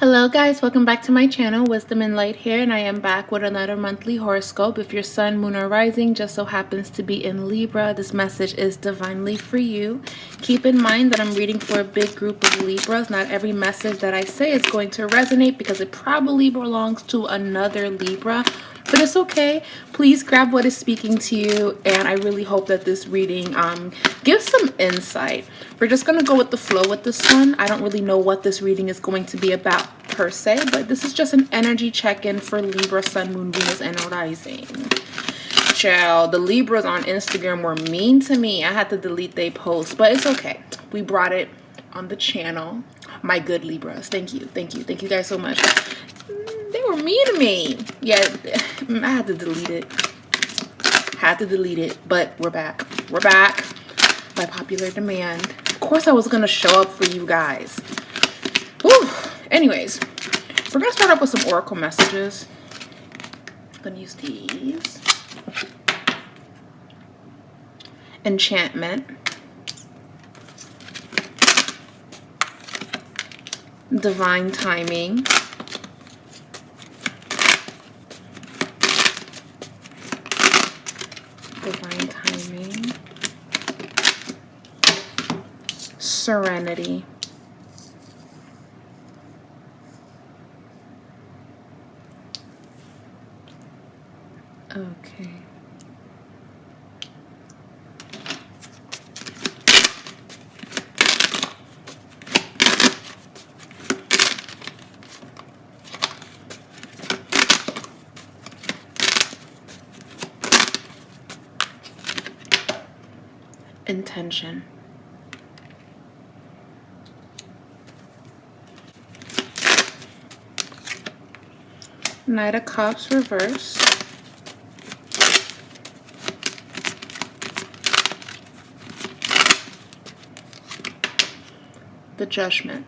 Hello guys, welcome back to my channel, Wisdom and Light here, and I am back with another monthly horoscope. If your sun, moon, or rising just so happens to be in Libra, this message is divinely for you. Keep in mind that I'm reading for a big group of Libras. Not every message that I say is going to resonate because it probably belongs to another Libra, but it's okay. Please grab what is speaking to you, and I really hope that this reading gives some insight. We're just going to go with the flow with this one. I don't really know what this reading is going to be about per se, but this is just an energy check-in for Libra, Sun, Moon, Venus, and Rising. Child, the Libras on Instagram were mean to me. I had to delete their posts, but it's okay. We brought it on the channel. My good Libras. Thank you. Thank you. Thank you guys so much. They were mean to me. Yeah, I had to delete it. But we're back. We're back by popular demand. Of course I was going to show up for you guys. Whew. Anyways, we're going to start off with some oracle messages. I'm going to use these. Enchantment. Divine timing. Divine timing. Serenity. Okay. Intention. Knight of Cups reversed. The Judgment.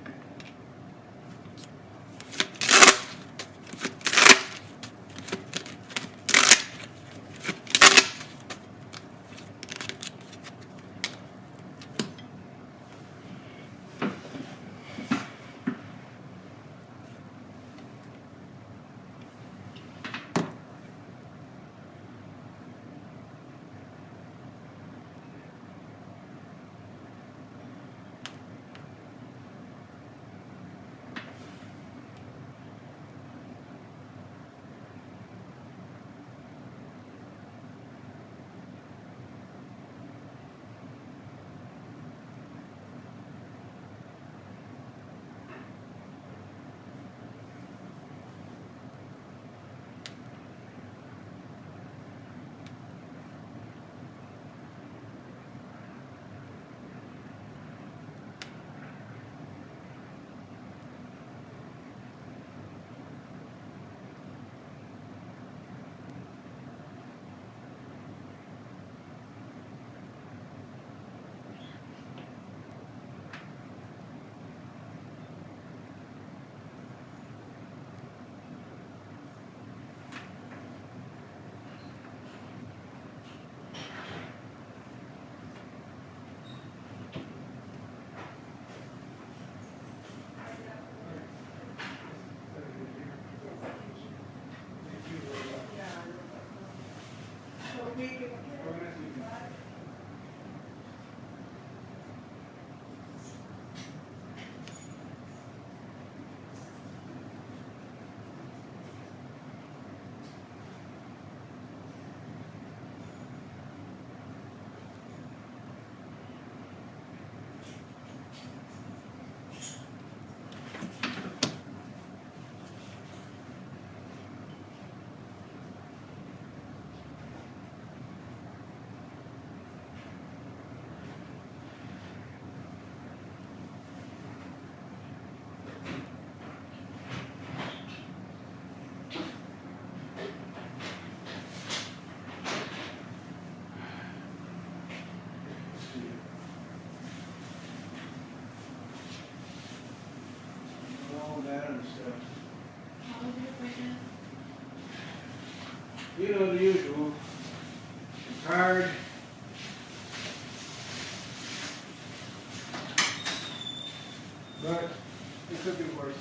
You know, the usual. It's hard. But it could be worse.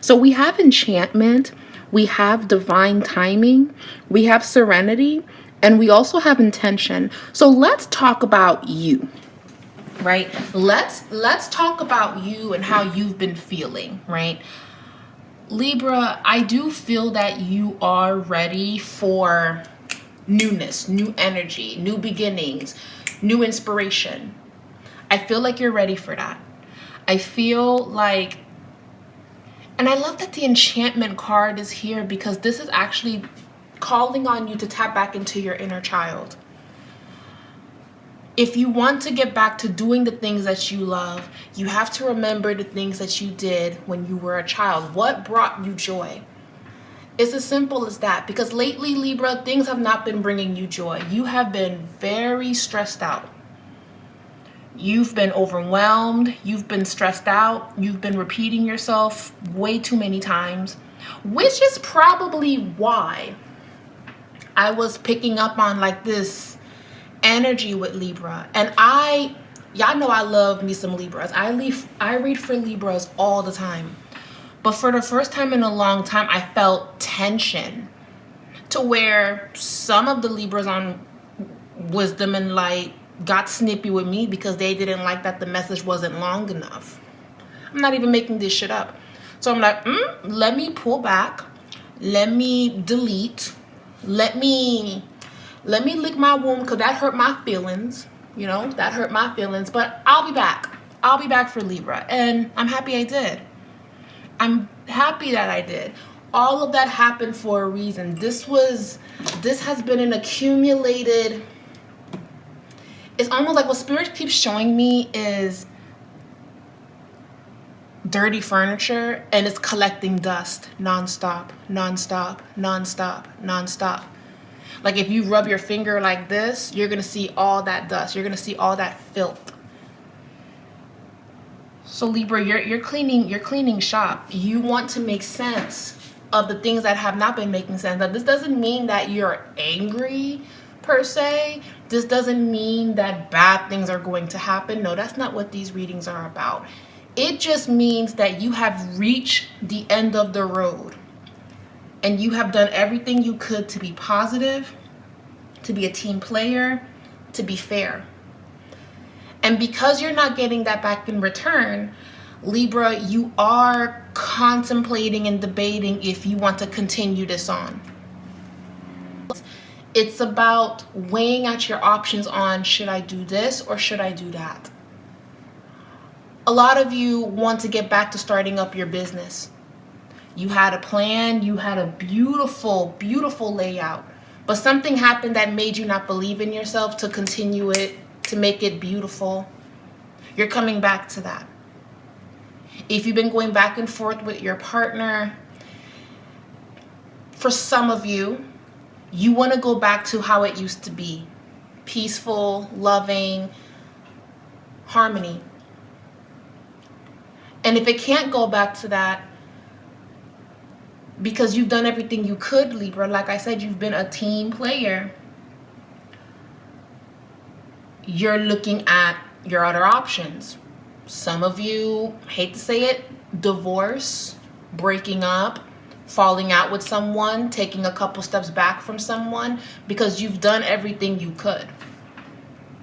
So we have enchantment, we have divine timing, we have serenity, and we also have intention. So let's talk about you, right? Let's talk about you and how you've been feeling, right? Libra, I do feel that you are ready for newness, new energy, new beginnings, new inspiration. I feel like you're ready for that. I feel like, and I love that the enchantment card is here, because this is actually calling on you to tap back into your inner child. If you want to get back to doing the things that you love, you have to remember the things that you did when you were a child. What brought you joy? It's as simple as that, because lately, Libra, things have not been bringing you joy. You have been very stressed out. You've been overwhelmed. You've been stressed out. You've been repeating yourself way too many times, which is probably why I was picking up on like this energy with Libra. And y'all know I love me some Libras. I read for Libras all the time. But for the first time in a long time, I felt tension, to where some of the Libras on Wisdom and Light got snippy with me because they didn't like that the message wasn't long enough. I'm not even making this shit up. So I'm like, let me pull back. Let me delete. Let me lick my wound, because that hurt my feelings. You know, that hurt my feelings. But I'll be back. I'll be back for Libra. And I'm happy I did. I'm happy that I did. All of that happened for a reason. This has been an accumulated, it's almost like what Spirit keeps showing me is dirty furniture, and it's collecting dust nonstop, nonstop, nonstop, nonstop. Like if you rub your finger like this, you're going to see all that dust. You're going to see all that filth. So Libra, you're cleaning shop. You want to make sense of the things that have not been making sense. Now, this doesn't mean that you're angry per se. This doesn't mean that bad things are going to happen. No, that's not what these readings are about. It just means that you have reached the end of the road, and you have done everything you could to be positive, to be a team player, to be fair. And because you're not getting that back in return, Libra, you are contemplating and debating if you want to continue this on. It's about weighing out your options on, should I do this or should I do that? A lot of you want to get back to starting up your business. You had a plan, you had a beautiful, beautiful layout, but something happened that made you not believe in yourself to continue it, to make it beautiful. You're coming back to that. If you've been going back and forth with your partner, for some of you, you want to go back to how it used to be. Peaceful, loving, harmony. And if it can't go back to that, because you've done everything you could, Libra, like I said, you've been a team player, you're looking at your other options. Some of you, hate to say it, divorce, breaking up, falling out with someone, taking a couple steps back from someone, because you've done everything you could.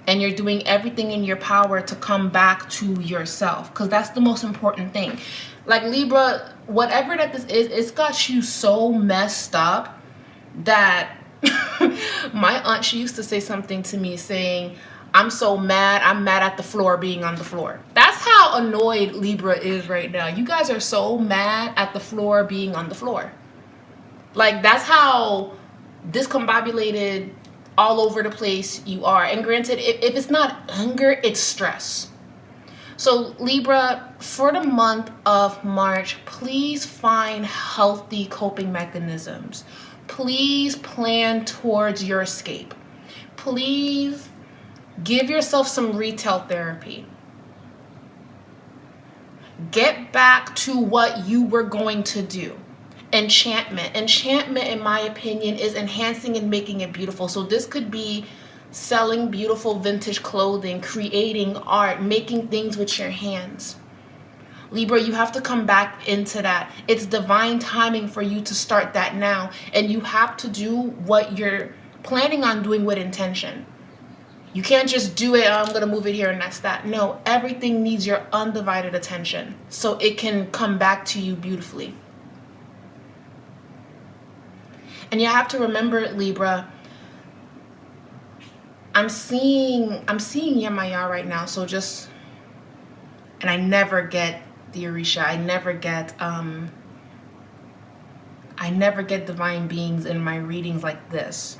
And you're doing everything in your power to come back to yourself, because that's the most important thing. Like Libra, whatever that this is, it's got you so messed up that my aunt, she used to say something to me saying, I'm so mad, I'm mad at the floor being on the floor. That's how annoyed Libra is right now. You guys are so mad at the floor being on the floor. Like, that's how discombobulated, all over the place you are. And granted, if it's not anger, it's stress. So Libra, for the month of March, please find healthy coping mechanisms. Please plan towards your escape. Please give yourself some retail therapy. Get back to what you were going to do. Enchantment. Enchantment, in my opinion, is enhancing and making it beautiful. So this could be selling beautiful vintage clothing, creating art, making things with your hands. Libra, you have to come back into that. It's divine timing for you to start that now. And you have to do what you're planning on doing with intention. You can't just do it, I'm going to move it here and that's that. No, everything needs your undivided attention so it can come back to you beautifully. And you have to remember, Libra, I'm seeing Yemaya right now. So just, and I never get the Orisha. I never get divine beings in my readings like this.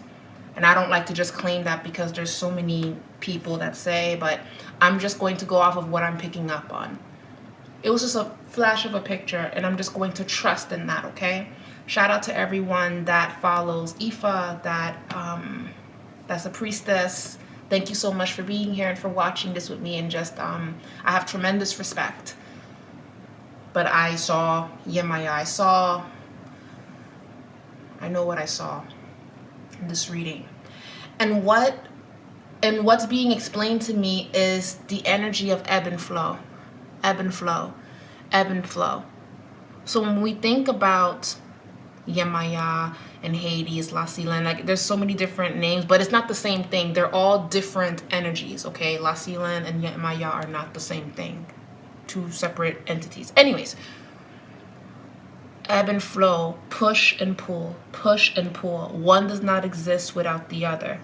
And I don't like to just claim that because there's so many people that say, but I'm just going to go off of what I'm picking up on. It was just a flash of a picture, and I'm just going to trust in that, okay? Shout out to everyone that follows Ifa, that's a priestess. Thank you so much for being here and for watching this with me. And just, I have tremendous respect. But I saw Yemaya. I know what I saw in this reading. And what's being explained to me is the energy of ebb and flow. Ebb and flow. Ebb and flow. So when we think about Yemaya and Hades, Lasilan, like there's so many different names, but it's not the same thing. They're all different energies, okay? Lasilan and Yemaya are not the same thing. Two separate entities. Anyways, ebb and flow, push and pull, push and pull. One does not exist without the other.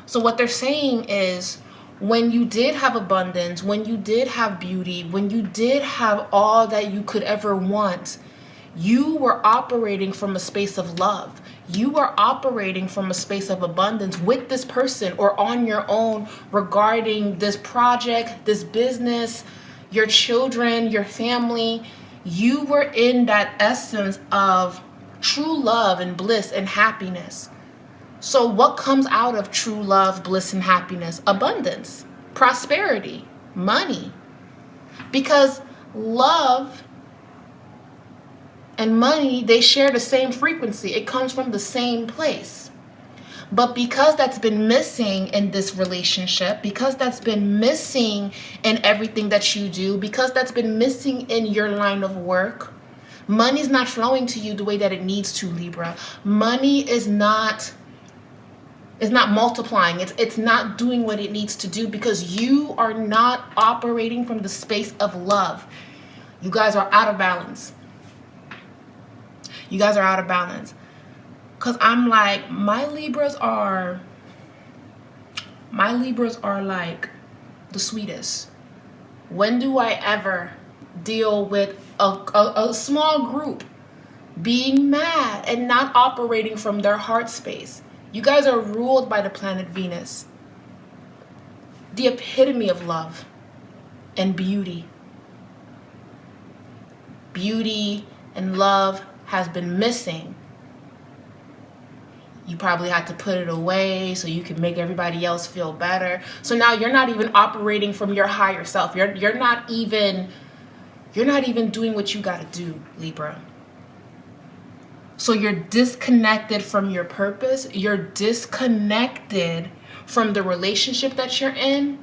So what they're saying is, when you did have abundance, when you did have beauty, when you did have all that you could ever want, you were operating from a space of love. You were operating from a space of abundance with this person or on your own regarding this project, this business, your children, your family. You were in that essence of true love and bliss and happiness. So what comes out of true love, bliss, and happiness? Abundance, prosperity, money. Because love and money, they share the same frequency. It comes from the same place. But because that's been missing in this relationship, because that's been missing in everything that you do, because that's been missing in your line of work, money's not flowing to you the way that it needs to, Libra. Money is not multiplying. It's not doing what it needs to do because you are not operating from the space of love. You guys are out of balance. You guys are out of balance. Because I'm like, my Libras are like the sweetest. When do I ever deal with a small group being mad and not operating from their heart space? You guys are ruled by the planet Venus, the epitome of love and beauty. Beauty and love has been missing. You probably had to put it away so you can make everybody else feel better. So now you're not even operating from your higher self. You're not even doing what you got to do, Libra. So you're disconnected from your purpose. You're disconnected from the relationship that you're in.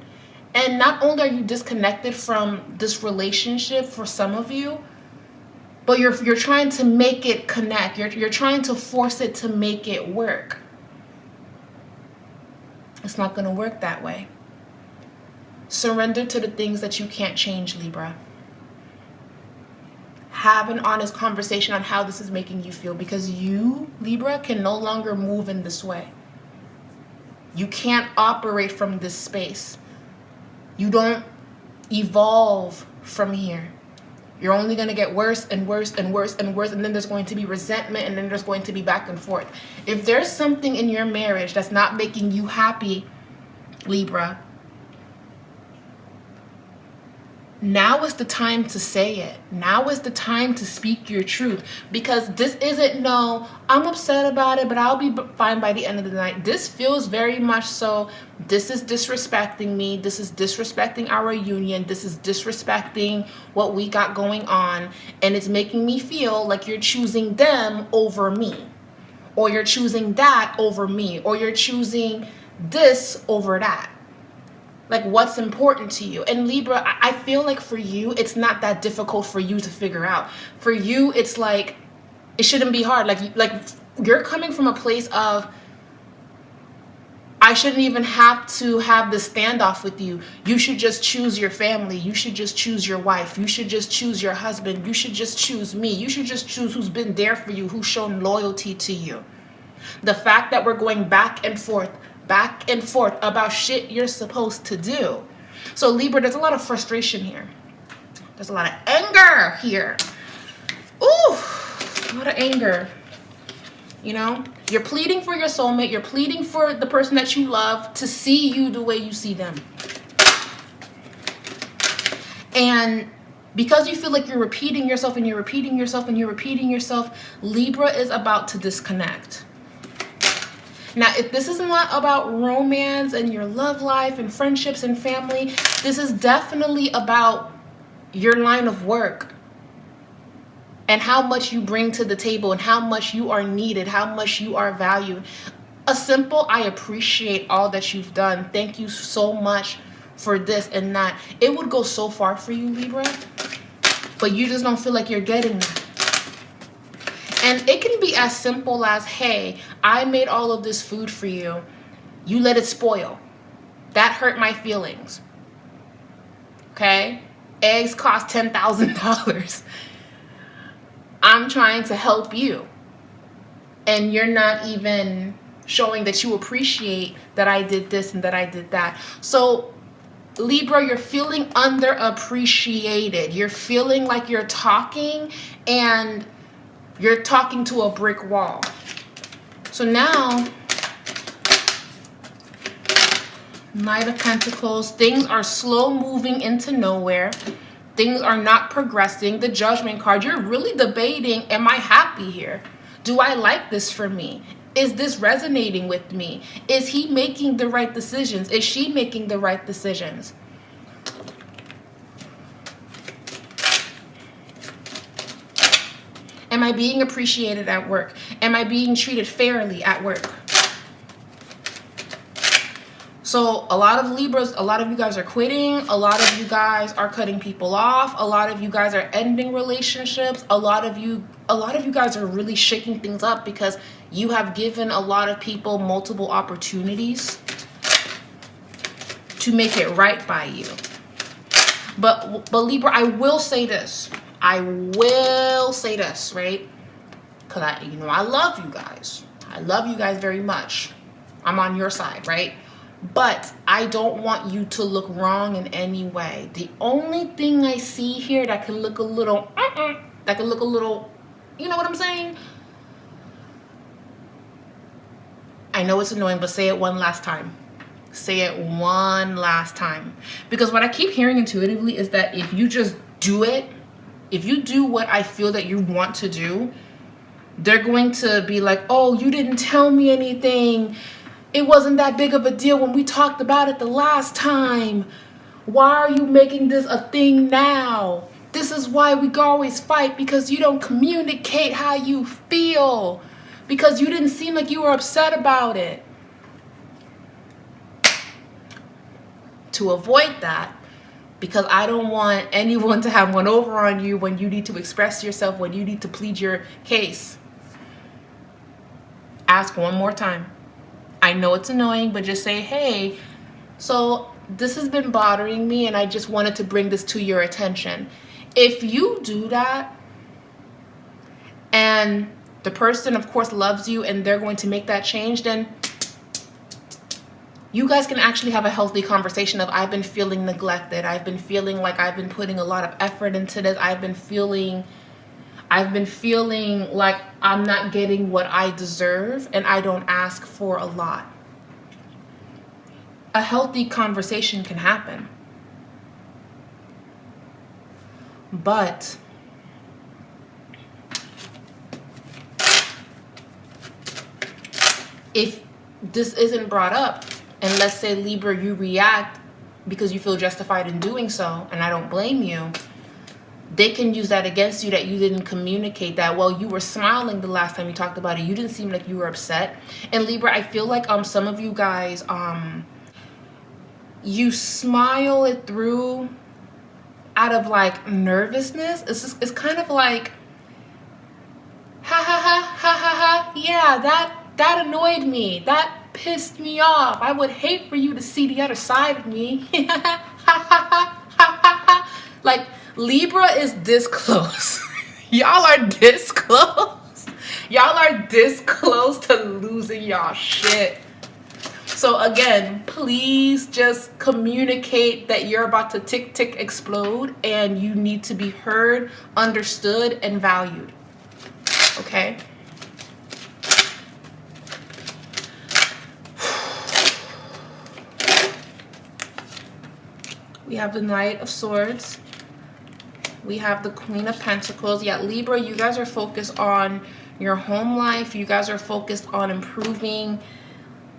And not only are you disconnected from this relationship for some of you, but you're trying to make it connect. You're trying to force it to make it work. It's not going to work that way. Surrender to the things that you can't change, Libra. Have an honest conversation on how this is making you feel, because you, Libra, can no longer move in this way. You can't operate from this space. You don't evolve from here. You're only going to get worse and worse and worse and worse, and then there's going to be resentment, and then there's going to be back and forth. If there's something in your marriage that's not making you happy, Libra, now is the time to say it. Now is the time to speak your truth, because this isn't, no, I'm upset about it, but I'll be fine by the end of the night. This feels very much so, this is disrespecting me. This is disrespecting our union. This is disrespecting what we got going on. And it's making me feel like you're choosing them over me, or you're choosing that over me, or you're choosing this over that. Like, what's important to you? And Libra, I feel like for you, it's not that difficult for you to figure out. For you, it's like, it shouldn't be hard. Like you're coming from a place of, I shouldn't even have to have this standoff with you. You should just choose your family. You should just choose your wife. You should just choose your husband. You should just choose me. You should just choose who's been there for you, who's shown loyalty to you. The fact that we're going back and forth about shit you're supposed to do. So Libra, there's a lot of frustration here. There's a lot of anger here. Ooh, a lot of anger. You know, you're pleading for your soulmate. You're pleading for the person that you love to see you the way you see them. And because you feel like you're repeating yourself and you're repeating yourself and you're repeating yourself, Libra is about to disconnect. Now, if this is not about romance and your love life and friendships and family, this is definitely about your line of work and how much you bring to the table and how much you are needed, how much you are valued. A simple, I appreciate all that you've done. Thank you so much for this and that. It would go so far for you, Libra, but you just don't feel like you're getting that. And it can be as simple as, hey, I made all of this food for you. You let it spoil. That hurt my feelings. Okay? Eggs cost $10,000. I'm trying to help you. And you're not even showing that you appreciate that I did this and that I did that. So, Libra, you're feeling underappreciated. You're feeling like you're talking and you're talking to a brick wall. So now, Knight of Pentacles, things are slow moving into nowhere. Things are not progressing. The Judgment card, you're really debating, am I happy here? Do I like this for me? Is this resonating with me? Is he making the right decisions? Is she making the right decisions? Am I being appreciated at work? Am I being treated fairly at work? So a lot of Libras, a lot of you guys are quitting. A lot of you guys are cutting people off. A lot of you guys are ending relationships. A lot of you guys are really shaking things up because you have given a lot of people multiple opportunities to make it right by you. But Libra, I will say this. I will say this, right? Because I love you guys. I love you guys very much. I'm on your side, right? But I don't want you to look wrong in any way. The only thing I see here that can look a little, you know what I'm saying? I know it's annoying, but say it one last time. Say it one last time. Because what I keep hearing intuitively is that if you just do it, if you do what I feel that you want to do, they're going to be like, oh, you didn't tell me anything. It wasn't that big of a deal when we talked about it the last time. Why are you making this a thing now? This is why we always fight, because you don't communicate how you feel. Because you didn't seem like you were upset about it. To avoid that, because I don't want anyone to have one over on you when you need to express yourself, when you need to plead your case. Ask one more time. I know it's annoying, but just say, hey, so this has been bothering me and I just wanted to bring this to your attention. If you do that and the person, of course, loves you and they're going to make that change, then you guys can actually have a healthy conversation of, I've been feeling neglected. I've been feeling like I've been putting a lot of effort into this. I've been feeling like I'm not getting what I deserve and I don't ask for a lot. A healthy conversation can happen. But if this isn't brought up, and let's say, Libra, you react because you feel justified in doing so, and I don't blame you, they can use that against you, that you didn't communicate that. Well, you were smiling the last time you talked about it. You didn't seem like you were upset. And Libra, I feel like some of you guys, you smile it through out of like nervousness. It's kind of like, ha ha ha ha ha ha. Yeah, that annoyed me. That pissed me off. I would hate for you to see the other side of me. Like, Libra is this close. Y'all are this close. Y'all are this close to losing y'all shit. So again, please just communicate that you're about to tick explode and you need to be heard, understood, and valued. Okay? We have the Knight of Swords. We have the Queen of Pentacles. Yeah, Libra, you guys are focused on your home life. You guys are focused on improving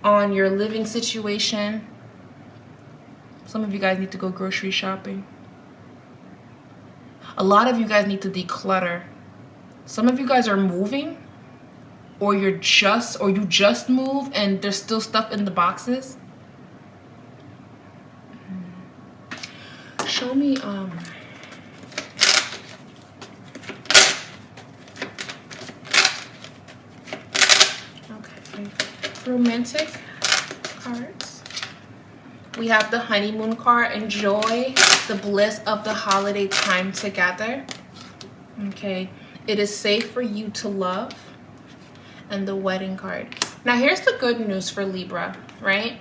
on your living situation. Some of you guys need to go grocery shopping. A lot of you guys need to declutter. Some of you guys are moving, or you just moved and there's still stuff in the boxes. Show me okay, romantic cards. We have the honeymoon card. Enjoy the bliss of the holiday time together. Okay, it is safe for you to love. And the wedding card. Now here's the good news for Libra, right?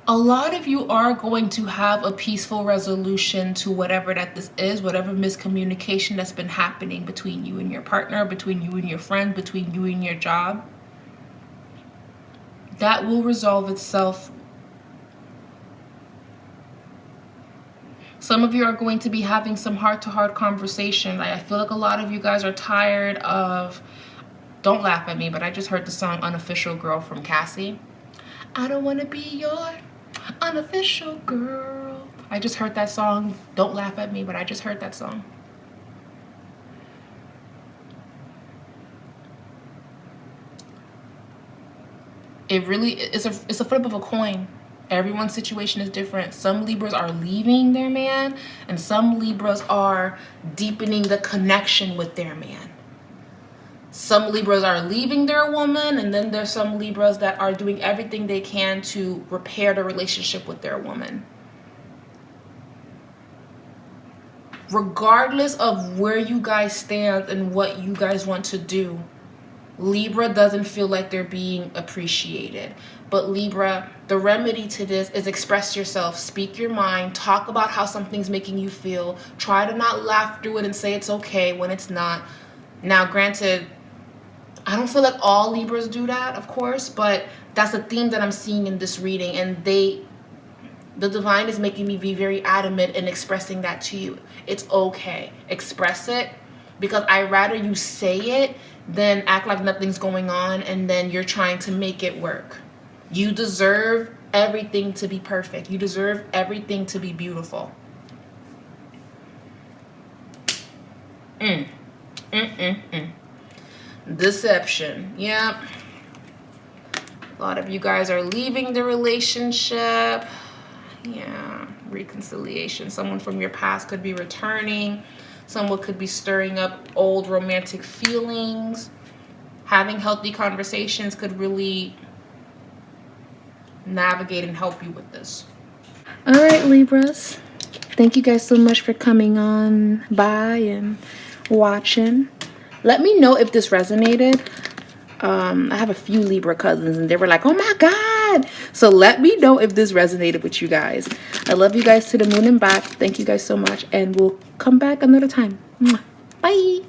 A lot of you are going to have a peaceful resolution to whatever that this is, whatever miscommunication that's been happening between you and your partner, between you and your friend, between you and your job. That will resolve itself. Some of you are going to be having some heart-to-heart conversation. I feel like a lot of you guys are tired of, don't laugh at me, but I just heard the song Unofficial Girl from Cassie. I don't want to be your unofficial girl. I just heard that song. Don't laugh at me, but I just heard that song. It really it's a flip of a coin. Everyone's situation is different. Some Libras are leaving their man, and some Libras are deepening the connection with their man. Some Libras are leaving their woman, and then there's some Libras that are doing everything they can to repair the relationship with their woman. Regardless of where you guys stand and what you guys want to do, Libra doesn't feel like they're being appreciated. But Libra, the remedy to this is express yourself, speak your mind, talk about how something's making you feel. Try to not laugh through it and say it's okay when it's not. Now, granted, I don't feel like all Libras do that, of course, but that's a theme that I'm seeing in this reading, and the divine is making me be very adamant in expressing that to you. It's okay. Express it, because I'd rather you say it than act like nothing's going on and then you're trying to make it work. You deserve everything to be perfect. You deserve everything to be beautiful. Deception. Yep. A lot of you guys are leaving the relationship. Yeah. Reconciliation. Someone from your past could be returning. Someone could be stirring up old romantic feelings. Having healthy conversations could really navigate and help you with this. All right, Libras. Thank you guys so much for coming on by and watching. Let me know if this resonated. I have a few Libra cousins and they were like, oh my God. So let me know if this resonated with you guys. I love you guys to the moon and back. Thank you guys so much. And we'll come back another time. Bye.